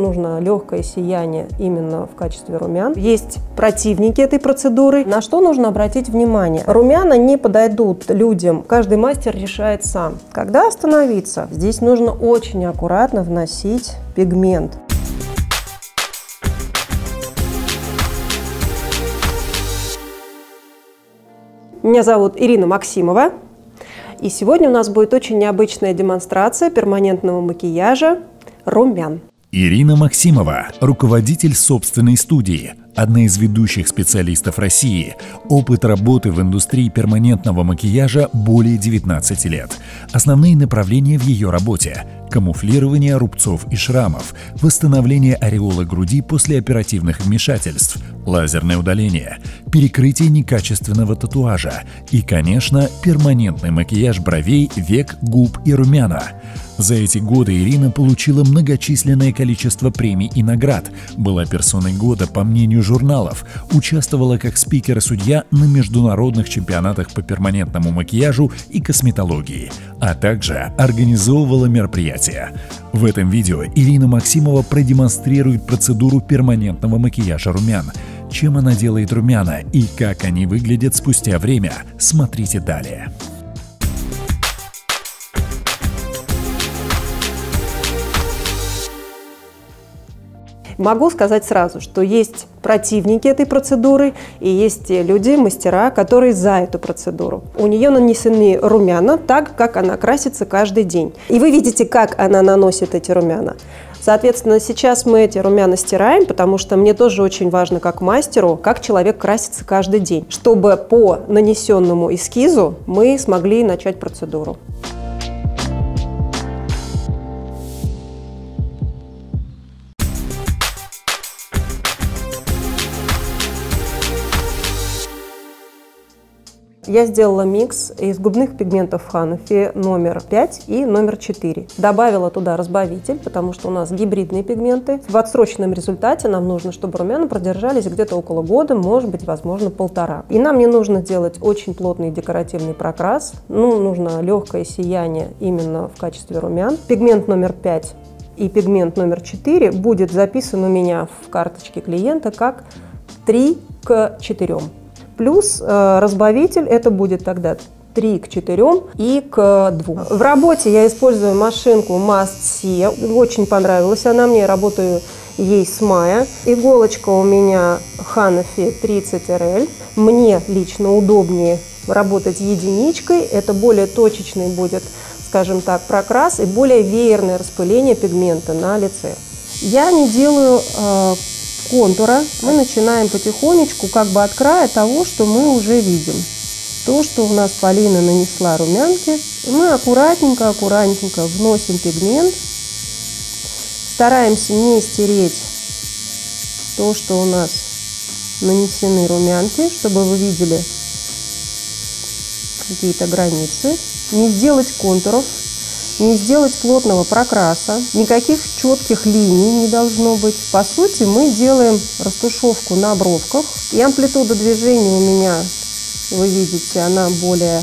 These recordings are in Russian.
Нужно легкое сияние именно в качестве румян. Есть противники этой процедуры. На что нужно обратить внимание? Румяна не подойдут людям. Каждый мастер решает сам. Когда остановиться? Здесь нужно очень аккуратно вносить пигмент. Меня зовут Ирина Максимова. И сегодня у нас будет очень необычная демонстрация перманентного макияжа румян. Ирина Максимова – руководитель собственной студии, одна из ведущих специалистов России. Опыт работы в индустрии перманентного макияжа более 19 лет. Основные направления в ее работе – камуфлирование рубцов и шрамов, восстановление ореола груди после оперативных вмешательств, лазерное удаление, перекрытие некачественного татуажа и, конечно, перманентный макияж бровей, век, губ и румяна. За эти годы Ирина получила многочисленное количество премий и наград, была персоной года по мнению журналов, участвовала как спикер и судья на международных чемпионатах по перманентному макияжу и косметологии, а также организовывала мероприятия. В этом видео Ирина Максимова продемонстрирует процедуру перманентного макияжа румян. Чем она делает румяна и как они выглядят спустя время, смотрите далее. Могу сказать сразу, что есть противники этой процедуры и есть те люди, мастера, которые за эту процедуру. У нее нанесены румяна так, как она красится каждый день. И вы видите, как она наносит эти румяна. Соответственно, сейчас мы эти румяна стираем, потому что мне тоже очень важно, как мастеру, как человек красится каждый день, чтобы по нанесенному эскизу мы смогли начать процедуру. Я сделала микс из губных пигментов Ханафи номер 5 и номер 4. Добавила туда разбавитель, потому что у нас гибридные пигменты. В отсроченном результате нам нужно, чтобы румяна продержались где-то около года, может быть, возможно, полтора. И нам не нужно делать очень плотный декоративный прокрас. Нужно легкое сияние именно в качестве румян. Пигмент номер 5 и пигмент номер 4 будет записан у меня в карточке клиента как 3 к 4. Плюс разбавитель, это будет тогда 3 к 4 и к 2. В работе я использую машинку Must See. Очень понравилась она мне, работаю ей с мая. Иголочка у меня Ханафи 30 RL. Мне лично удобнее работать единичкой. Это более точечный будет, скажем так, прокрас и более веерное распыление пигмента на лице. Я не делаю контура. Мы начинаем потихонечку как бы от края того, что мы уже видим. То, что у нас Полина нанесла румянки, мы аккуратненько вносим пигмент. Стараемся не стереть то, что у нас нанесены румянки, чтобы вы видели какие-то границы. Не сделать контуров, не сделать плотного прокраса, никаких четких линий не должно быть. По сути, мы делаем растушевку на бровках. И амплитуда движения у меня, вы видите, она более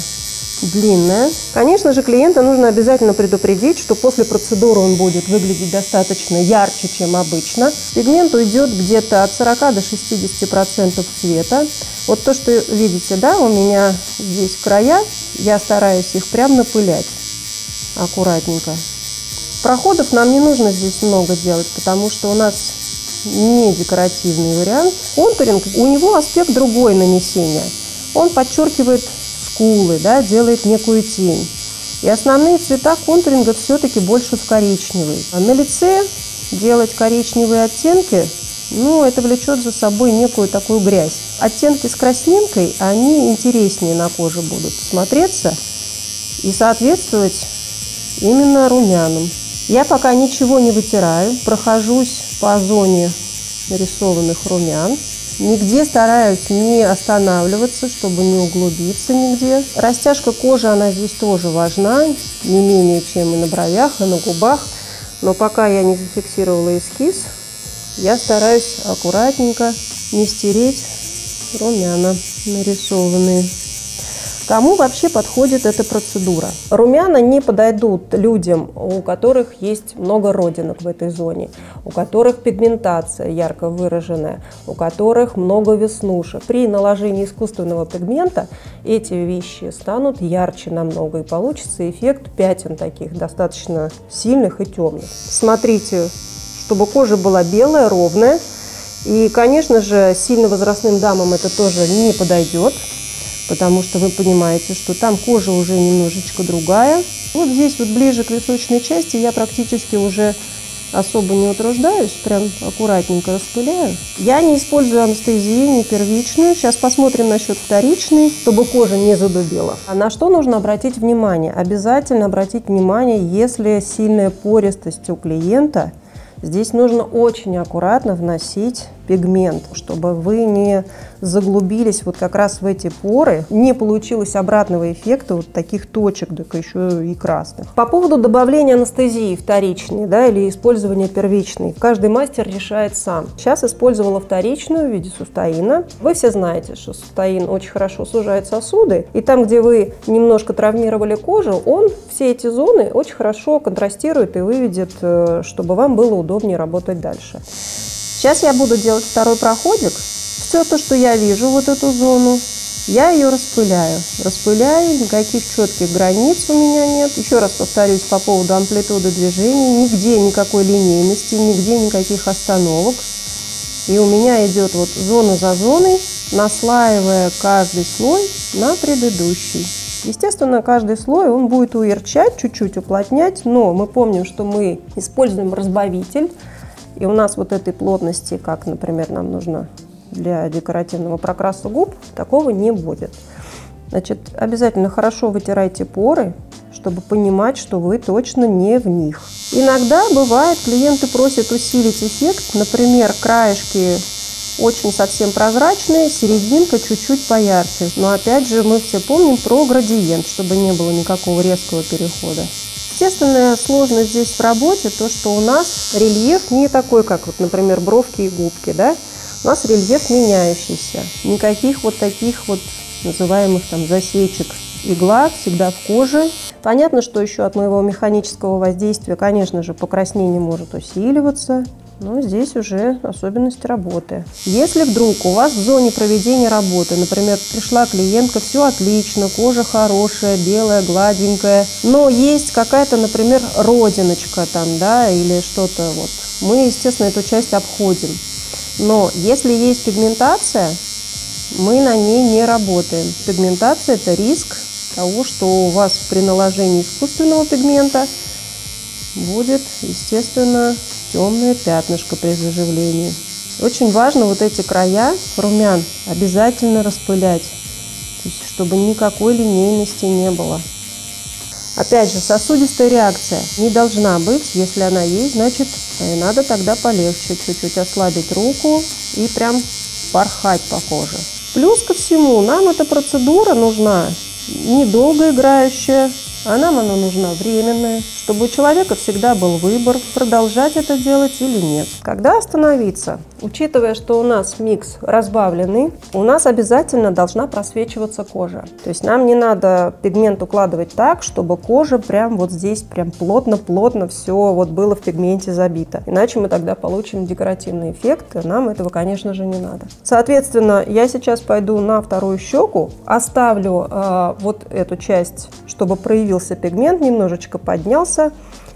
длинная. Конечно же, клиента нужно обязательно предупредить, что после процедуры он будет выглядеть достаточно ярче, чем обычно. Пигмент уйдет где-то от 40 до 60% цвета. Вот то, что видите, да, у меня здесь края, я стараюсь их прям напылять. Аккуратненько. Проходов нам не нужно здесь много делать, потому что у нас не декоративный вариант. Контуринг, у него аспект другой нанесения. Он подчеркивает скулы, да, делает некую тень. И основные цвета контуринга все-таки больше в коричневый. А на лице делать коричневые оттенки, это влечет за собой некую такую грязь. Оттенки с краснинкой, они интереснее на коже будут смотреться и соответствовать именно румянам. Я пока ничего не вытираю, прохожусь по зоне нарисованных румян. Нигде стараюсь не останавливаться, чтобы не углубиться нигде. Растяжка кожи, она здесь тоже важна, не менее, чем и на бровях, и на губах. Но пока я не зафиксировала эскиз, я стараюсь аккуратненько не стереть румяна нарисованные. Кому вообще подходит эта процедура? Румяна не подойдут людям, у которых есть много родинок в этой зоне, у которых пигментация ярко выраженная, у которых много веснушек. При наложении искусственного пигмента эти вещи станут ярче намного, и получится эффект пятен таких достаточно сильных и темных. Смотрите, чтобы кожа была белая, ровная. И, конечно же, сильно возрастным дамам это тоже не подойдет, потому что вы понимаете, что там кожа уже немножечко другая. Вот здесь вот ближе к височной части я практически уже особо не утруждаюсь, прям аккуратненько распыляю. Я не использую анестезию, не первичную. Сейчас посмотрим насчет вторичной, чтобы кожа не задубела. А на что нужно обратить внимание? Обязательно обратить внимание, если сильная пористость у клиента. Здесь нужно очень аккуратно вносить пигмент, чтобы вы не заглубились вот как раз в эти поры, не получилось обратного эффекта вот таких точек, так еще и красных. По поводу добавления анестезии вторичной, да, или использования первичной, каждый мастер решает сам. Сейчас использовала вторичную в виде сустаина. Вы все знаете, что сустаин очень хорошо сужает сосуды, и там, где вы немножко травмировали кожу, он все эти зоны очень хорошо контрастирует и выведет, чтобы вам было удобнее работать дальше. Сейчас я буду делать второй проходик. Все то, что я вижу, вот эту зону, я ее распыляю. Распыляю, никаких четких границ у меня нет. Еще раз повторюсь по поводу амплитуды движения. Нигде никакой линейности, нигде никаких остановок. И у меня идет вот зона за зоной, наслаивая каждый слой на предыдущий. Естественно, каждый слой он будет уярчать, чуть-чуть уплотнять, но мы помним, что мы используем разбавитель. И у нас вот этой плотности, как, например, нам нужно для декоративного прокраса губ, такого не будет. Значит, обязательно хорошо вытирайте поры, чтобы понимать, что вы точно не в них. Иногда бывает, клиенты просят усилить эффект, например, краешки очень совсем прозрачные, серединка чуть-чуть поярче. Но опять же, мы все помним про градиент, чтобы не было никакого резкого перехода. Естественная сложность здесь в работе то, что у нас рельеф не такой, как, вот, например, бровки и губки, да? У нас рельеф меняющийся. Никаких вот таких вот называемых там засечек. Игла всегда в коже. Понятно, что еще от моего механического воздействия, конечно же, покраснение может усиливаться. Но здесь уже особенность работы. Если вдруг у вас в зоне проведения работы, например, пришла клиентка, все отлично, кожа хорошая, белая, гладенькая, но есть какая-то, например, родиночка там, да, или что-то вот, мы, естественно, эту часть обходим. Но если есть пигментация, мы на ней не работаем. Пигментация – это риск того, что у вас при наложении искусственного пигмента будет, естественно, темное пятнышко при заживлении. Очень важно вот эти края румян обязательно распылять, то есть, чтобы никакой линейности не было. Опять же, сосудистая реакция не должна быть. Если она есть, значит, надо тогда полегче чуть-чуть ослабить руку и прям порхать по коже. Плюс ко всему, нам эта процедура нужна недолго играющая, а нам она нужна временная, чтобы у человека всегда был выбор, продолжать это делать или нет. Когда остановиться? Учитывая, что у нас микс разбавленный, у нас обязательно должна просвечиваться кожа. То есть нам не надо пигмент укладывать так, чтобы кожа прям вот здесь прям плотно-плотно все вот было в пигменте забито. Иначе мы тогда получим декоративный эффект, и нам этого, конечно же, не надо. Соответственно, я сейчас пойду на вторую щеку, оставлю вот эту часть, чтобы проявился пигмент, немножечко поднялся.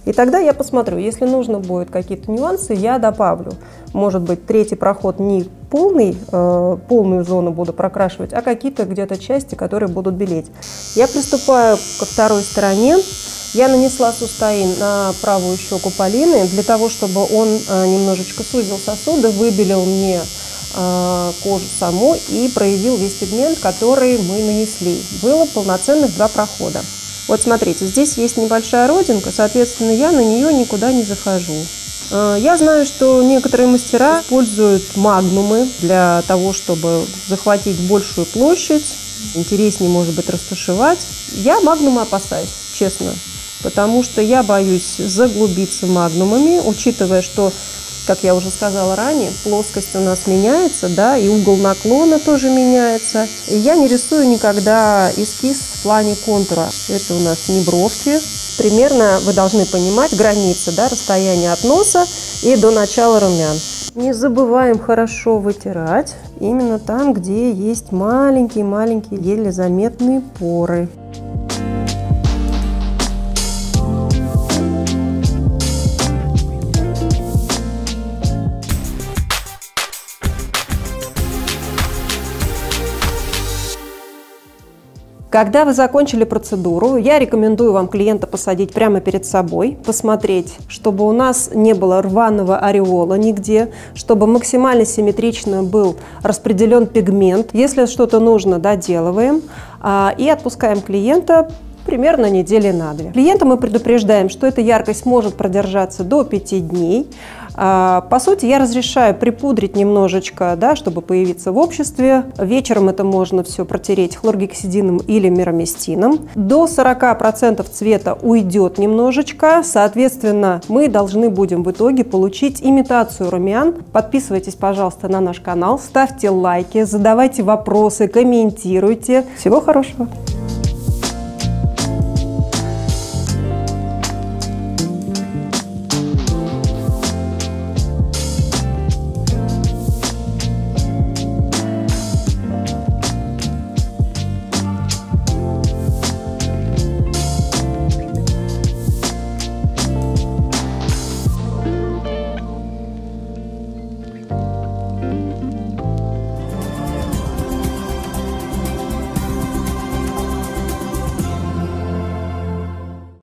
И тогда я посмотрю, если нужно будет какие-то нюансы, я добавлю. Может быть, третий проход не полную зону буду прокрашивать, а какие-то где-то части, которые будут белеть. Я приступаю ко второй стороне. Я нанесла сустаин на правую щеку Полины, для того, чтобы он немножечко сузил сосуды, выбелил мне кожу саму и проявил весь пигмент, который мы нанесли. Было полноценных 2 прохода. Вот смотрите, здесь есть небольшая родинка, соответственно, я на нее никуда не захожу. Я знаю, что некоторые мастера используют магнумы для того, чтобы захватить большую площадь, интереснее, может быть, растушевать. Я магнума опасаюсь, честно, потому что я боюсь заглубиться магнумами, учитывая, что Как я уже сказала ранее, плоскость у нас меняется, да, и угол наклона тоже меняется. И я не рисую никогда эскиз в плане контура. Это у нас не бровки. Примерно вы должны понимать границы, да, расстояние от носа и до начала румян. Не забываем хорошо вытирать именно там, где есть маленькие-маленькие, еле заметные поры. Когда вы закончили процедуру, я рекомендую вам клиента посадить прямо перед собой, посмотреть, чтобы у нас не было рваного ореола нигде, чтобы максимально симметрично был распределен пигмент. Если что-то нужно, доделываем и отпускаем клиента примерно недели на 2. Клиента мы предупреждаем, что эта яркость может продержаться до 5 дней. По сути, я разрешаю припудрить немножечко, да, чтобы появиться в обществе. Вечером это можно все протереть хлоргексидином или мироместином. До 40% цвета уйдет немножечко. Соответственно, мы должны будем в итоге получить имитацию румян. Подписывайтесь, пожалуйста, на наш канал, ставьте лайки, задавайте вопросы, комментируйте. Всего хорошего!